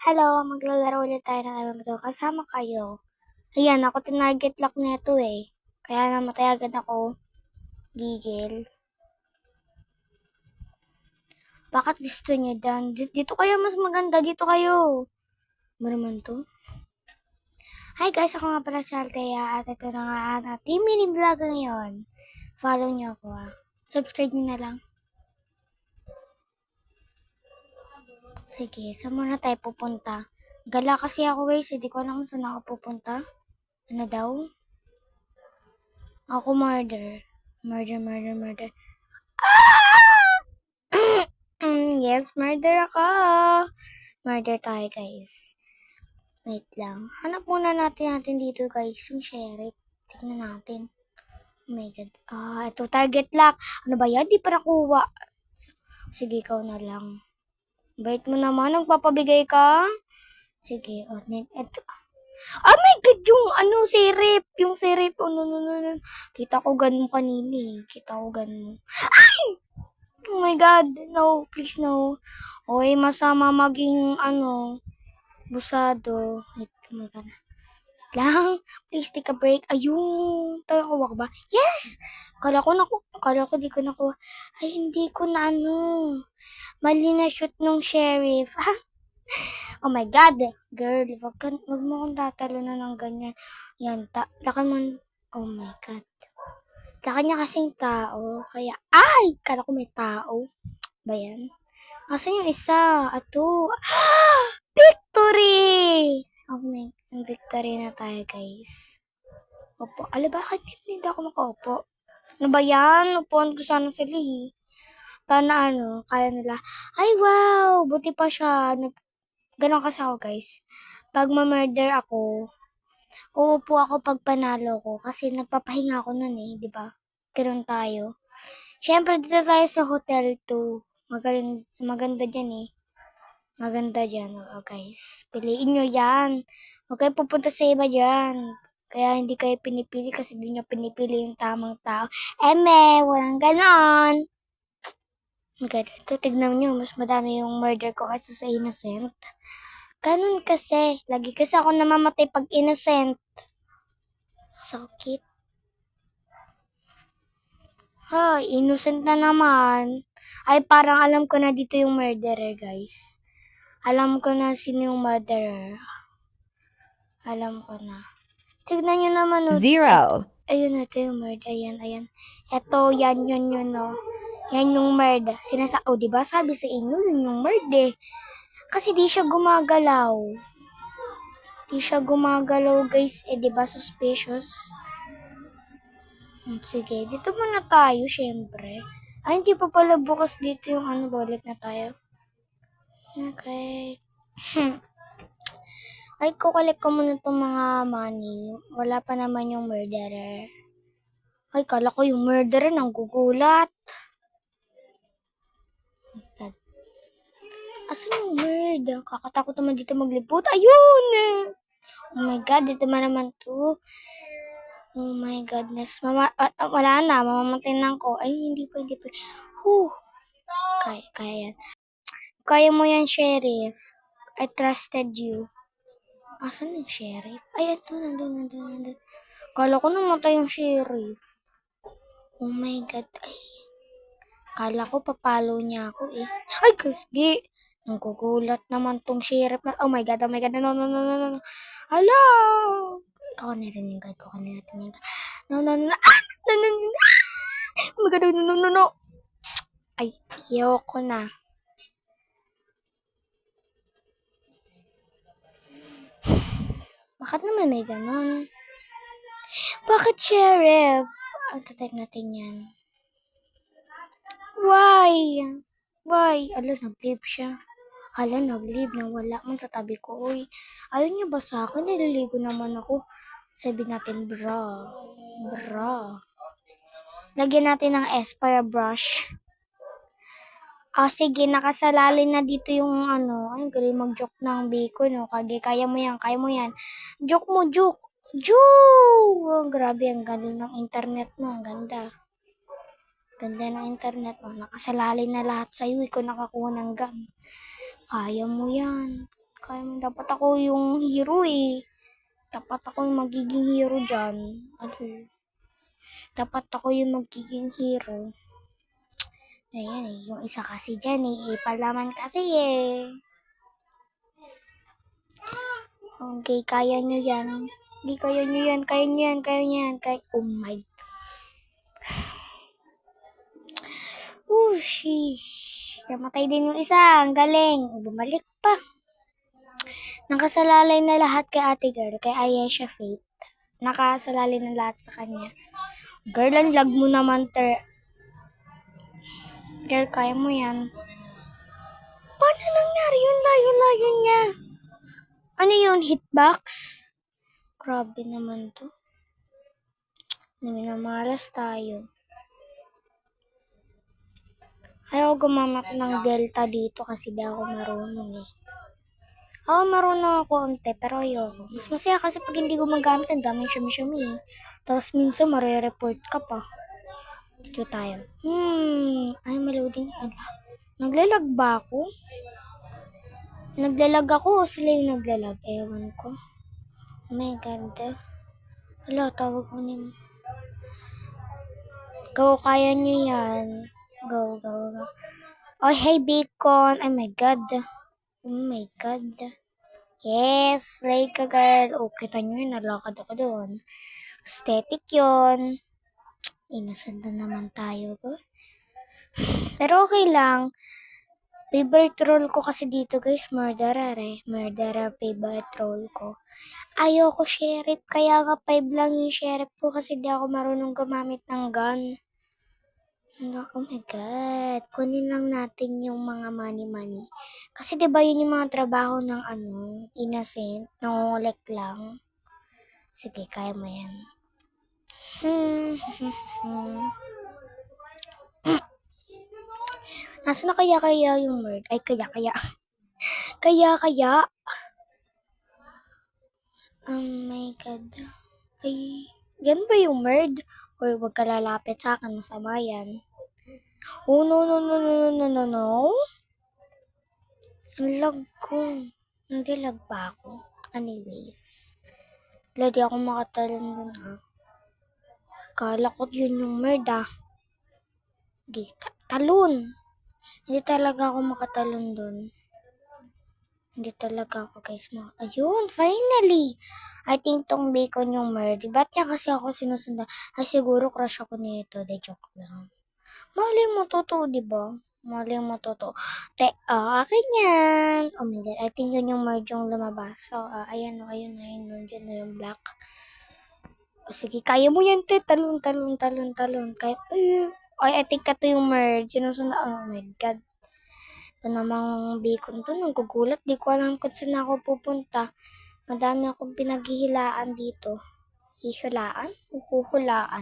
Hello, maglalaro ulit tayo ng MMO. Kasama kayo. Ayan, ako tinarget lock nito eh. Kaya namatay agad ako. Gigil. Bakit gusto niyo dan? Dito kayo mas maganda. Dito kayo. Maraman to. Hi guys, ako nga pala si Althea at ito na nga ang ating mini vlog ngayon. Follow niyo ako Subscribe niyo na lang. Sige, saan muna tayo pupunta? Gala kasi ako guys, hindi ko alam kung saan ako pupunta. Ano daw? Ako murder. Murder. Yes, murder ako. Murder tayo guys. Wait lang. Hanap muna natin dito guys. Yung sheriff. Tignan natin. Oh my god. Ito target lock. Ano ba yan? Di pa nakuha. Sige, ikaw na lang. Bait mo naman. Nagpapabigay ka. Sige. Ito. Oh my god, yung sirip. Yung sirip. No. Kita ko ganun kanina. Kita ko ganun. Ay! Oh my god. No, please no. Oy, masama maging busado. Oh my god. Lang, please take a break. Ayun. Tayo ko ba? Yes! Kala ko di ko nakuha. Ay, hindi ko na mali na shoot nung sheriff. Oh my god, girl, wag mo akong tatalo na ng ganyan. Yan, laki mo. Oh my god. Laki niya kasing tao. Kaya, kala ko may tao. Ba yan? Asan yung isa? Ato. Victory! Oh my, victory na tayo, guys. Opo. Bakit hindi ako makaupo? Ano ba yan? Upuan ko sana sila eh. Paano kaya nila, ay wow, buti pa siya. Ganon kasi ako, guys. Pag ma-murder ako, uupo ako pag panalo ko. Kasi nagpapahinga ako nun eh, di ba? Ganon tayo. Siyempre, dito tayo sa hotel 2. Maganda dyan eh. Maganda dyan, guys. Piliin nyo yan. Huwag kayo pupunta sa iba dyan. Kaya hindi kayo pinipili kasi hindi nyo pinipili yung tamang tao. Walang ganon. Okay, ito tignan nyo. Mas madami yung murder ko kasi sa innocent. Ganun kasi. Lagi kasi ako namamatay pag innocent. Sakit. Innocent na naman. Ay, parang alam ko na dito yung murderer, guys. Alam ko na sino yung murderer. Alam ko na. Tignan nyo naman. Zero. Ayun, ito yung murder. Ayan. Ito, yan yun, Yan yung murder. Diba? Sabi sa inyo, yun yung murder. Kasi di siya gumagalaw. Guys. Diba? Suspicious. Sige, dito muna tayo, syempre. Hindi pa pala bukas dito yung balik na tayo. Okay. Ay, kukulik ko muna itong mga money. Wala pa naman yung murderer. Ay, kala ko yung murderer nang gugulat. Asan yung murder? Kakatakot naman dito maglipot. Ayun! Oh my god, dito naman to. Oh my godness. Wala na, mamamatay na ako. Ay, hindi pa. Kaya yan. Kaya mo yan, sheriff. I trusted you. Asan yung sheriff? Ay, nandun. Kala ko namatay yung sheriff. Oh my god. Ay. Kala ko papalo niya ako eh. Ay, kasgi. Nanggugulat naman tong sheriff. Oh my god. No. Hello! Ikaw narinig. No. No. Oh my god, no. Ay, ayoko na. Bakit naman may ganon? Bakit, sheriff? Tatag natin yan. Why? Nag-leave siya. Nag-leave nang wala man sa tabi ko. Uy, ayaw niya ba sa akin? Nililigo naman ako. Sabi natin, bra. Lagyan natin ng Aspire brush. Sige, nakasalalin na dito yung Ay, galing mag-joke ng biko, no? Kaya mo yan. Joke mo. Oh, grabe, ang ganda ng internet mo. Ang ganda. Ganda ng internet mo. Nakasalalin na lahat sa'yo. Ikaw nakakuha ng gun. Kaya mo yan. Kaya mo, dapat ako yung hero eh. Dapat ako yung magiging hero dyan. Ano? Dapat ako yung magiging hero. Ayan eh, yung isa kasi dyan eh, palaman kasi eh. Okay, kaya nyo yan. Hindi, kaya nyo yan, kaya nyo yan, kaya nyo yan. Oh my. Sheesh. Namatay din yung isa, ang galing. Bumalik pa. Nakasalalay na lahat kay ate girl, kay Ayesha Faith. Nakasalalay na lahat sa kanya. Girl, ang lag mo naman, Girl, kaya mo yan. Paano nangyari yun? Layo-layo niya. Ano yun? Hitbox? Grabe naman to. Minamalas tayo. Ayaw gumamit ng delta dito kasi di ako marunong eh. Oo, marunong ako unti, pero ayoko. Mas masaya kasi pag hindi gumagamit, ang daming syumi-syumi eh. Tapos minsan marereport ka pa. Dito tayo. Ay, maloding. Naglalag ba ako? Naglalag ako o sila yung naglalag? Ewan ko. Oh my God. Wala, tawag ko niyo. Go, kaya nyo yan. Go, go, go. Oh, hey, Bacon. Oh my God. Oh my God. Yes, like a girl. Oh, kita nyo yun, nalakad ako doon. Aesthetic yun. Innocent na naman tayo. Pero okay lang. Favorite role ko kasi dito guys, murderer eh. Murderer, favorite role ko. Ayoko sheriff, kaya nga 5 lang yung sheriff ko kasi di ako marunong gumamit ng gun. Oh my God. Kunin lang natin yung mga money. Kasi diba yun yung mga trabaho ng innocent, nangungulek lang. Sige, kaya mo yan. Nasaan na kaya yung word? Ay, kaya. Kaya. Oh my God. Ay, yan ba yung word? Hoy, wag ka lalapit sa akin, masama yan. Oh, no. Ang lag ko. Naglalag pa ako. Anyways. Lagi ako makatalon dun ha. Kala ko yun yung merd Di, talon. Hindi talaga ako makatalon dun. Hindi talaga ako guys. Ayun, finally! I think tong Bacon yung merd. Ba't niya kasi ako sinusundan? Ay siguro crush ako nito. De joke lang. Mali mo totoo, diba? Mali mo totoo. Akin yan. Oh my God, I think yun yung merd yung lumabas. So, ayun, yun na yung black. Sige, kaya mo yan, te. Talon. Kaya, ay, I think ito yung merd. Sinusundan. Oh my God. Ito namang Bacon to. Nanggugulat. Di ko alam kung saan ako pupunta. Madami akong pinaghihilaan dito. Hihilaan? Huhulaan.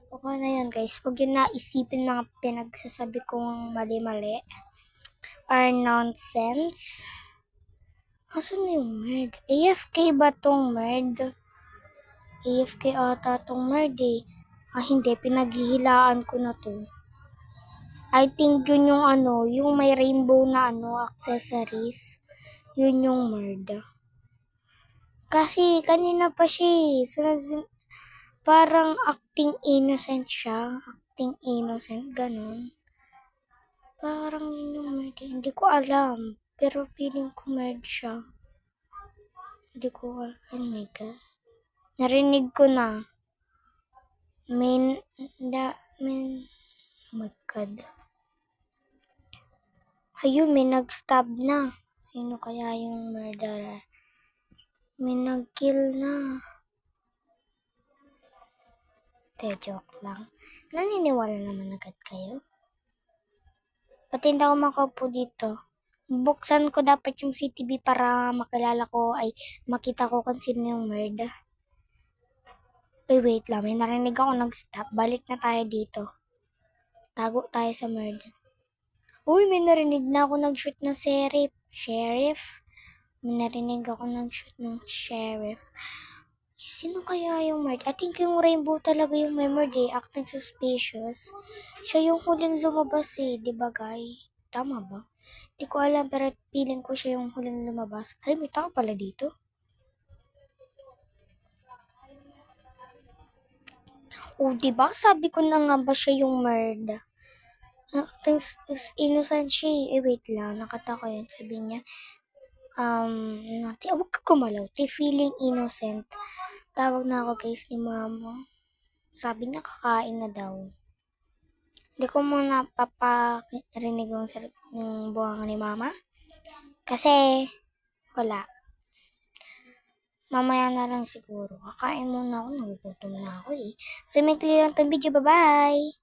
Okay na yan guys. Huwag yun naisipin mga pinagsasabi kong mali-mali. Or nonsense. Asan na yung merd? AFK ba tong merd? AFK ata tong merd eh. Hindi. Pinaghihilaan ko na to. I think yun yung yung may rainbow na accessories. Yun yung merd. Kasi kanina pa siya parang acting innocent siya. Acting innocent, ganun. Parang yun yung merd. Hindi ko alam. Pero feeling ko merd siya. Hindi ko alam. Oh my God. Narinig ko na. Oh my God. Ayun, may nag-stab na. Sino kaya yung murderer? May nag-kill na. Joke lang. Naniniwala naman agad kayo? Pati hindi ako makaupo dito. Buksan ko dapat yung CTV para makilala ko makita ko kung sino yung murder. Wait lang. May narinig ako nag-stop. Balik na tayo dito. Tago tayo sa murder. Uy, may narinig na ako nag-shoot ng sheriff. May narinig ako nag-shoot ng sheriff. Sino kaya yung murder? I think yung rainbow talaga yung may murder. Acting suspicious. Siya yung huling lumabas eh. Diba, guy? Tama ba? Di ko alam, pero feeling ko siya yung huling lumabas. Ay, may tao pala dito. Oh, diba? Sabi ko na nga ba siya yung murder. Is innocent siya eh. Wait lang. Nakata ko yun. Sabi niya, huwag ka gumalaw. Ti feeling innocent. Tawag na ako guys ni mama. Sabi niya kakain na daw. Hindi ko muna paparinig yung buwang ni mama. Kasi, wala. Mamaya na lang siguro. Kakain muna ako. Nagugutom na ako eh. So, may lang itong video. Bye-bye!